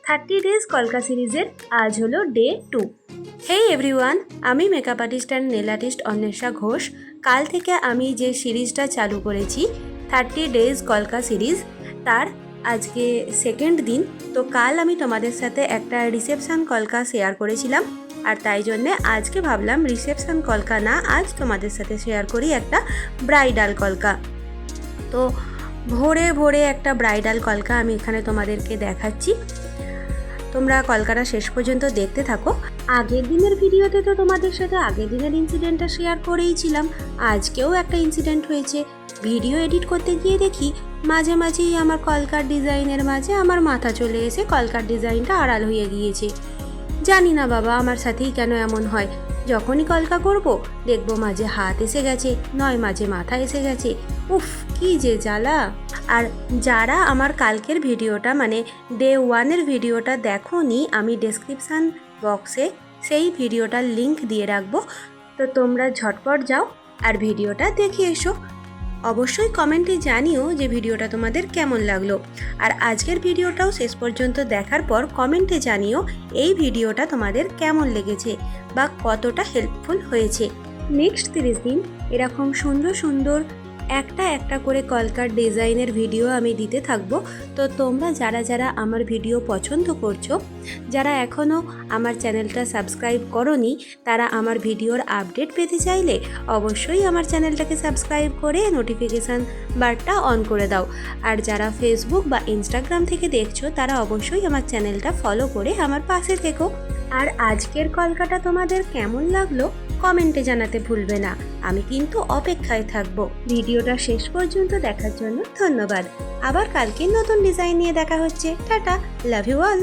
30 days কলকা সিরিজের আজ হলো ডে 2। হেই এভরিওয়ান, আমি makeup artist and nail artist Anwesha Ghosh. কাল থেকে আমি যে সিরিজটা চালু করেছি 30 ডেজ কলকা সিরিজ, তার আজকে সেকেন্ড দিন। তো কাল আমি তোমাদের সাথে একটা রিসেপশন কলকা শেয়ার করেছিলাম, আর তাই জন্যে আজকে ভাবলাম রিসেপশন কলকা না, আজ তোমাদের সাথে শেয়ার করি একটা ব্রাইডাল কলকা। তো ভোরে ভোরে একটা ব্রাইডাল কলকা আমি এখানে তোমাদেরকে দেখাচ্ছি। তোমরা কলকাটা শেষ পর্যন্ত দেখতে থাকো। আগের দিনের ভিডিওতে তো তোমাদের সাথে আগের দিনের ইনসিডেন্টটা শেয়ার করেইছিলাম। আজকেও একটা ইনসিডেন্ট হয়েছে। ভিডিও এডিট করতে গিয়ে দেখি মাঝে মাঝেই আমার কলকার ডিজাইনের মাঝে আমার মাথা চলে এসে কলকার ডিজাইনটা আড়াল হয়ে গিয়েছে। জানি না বাবা আমার সাথেই কেন এমন হয়। যখনই কলকা করব দেখবো মাঝে হাত এসে গেছে, নয় মাঝে মাথা এসে গেছে। উফ, কি যে জ্বালা। আর যারা আমার কালকের ভিডিওটা মানে ডে 1-এর ভিডিওটা দেখোনি, আমি ডেসক্রিপশান বক্সে সেই ভিডিওটার লিংক দিয়ে রাখবো। তো তোমরা ঝটপট যাও আর ভিডিওটা দেখে এসো। অবশ্যই কমেন্টে জানিও যে ভিডিওটা তোমাদের কেমন লাগলো। আর আজকের ভিডিওটাও শেষ পর্যন্ত দেখার পর কমেন্টে জানিও এই ভিডিওটা তোমাদের কেমন লেগেছে বা কতটা হেল্পফুল হয়েছে। নেক্সট 30 দিন এরকম সুন্দর সুন্দর একটা একটা করে কলকার ডিজাইনের ভিডিও আমি দিতে থাকবো। তো তোমরা যারা যারা আমার ভিডিও পছন্দ করছো, যারা এখনও আমার চ্যানেলটা সাবস্ক্রাইব করোনি, তারা আমার ভিডিওর আপডেট পেতে চাইলে অবশ্যই আমার চ্যানেলটাকে সাবস্ক্রাইব করে নোটিফিকেশান বারটা অন করে দাও। আর যারা ফেসবুক বা ইনস্টাগ্রাম থেকে দেখছো, তারা অবশ্যই আমার চ্যানেলটা ফলো করে আমার পাশে থেকো। আর আজকের কলকাটা তোমাদের কেমন লাগলো কমেন্টে জানাতে ভুলবে না। আমি কিন্তু অপেক্ষায় থাকবো। ভিডিওটা শেষ পর্যন্ত দেখার জন্য ধন্যবাদ। আবার কালকে নতুন ডিজাইন নিয়ে দেখা হচ্ছে। Tata, love you all.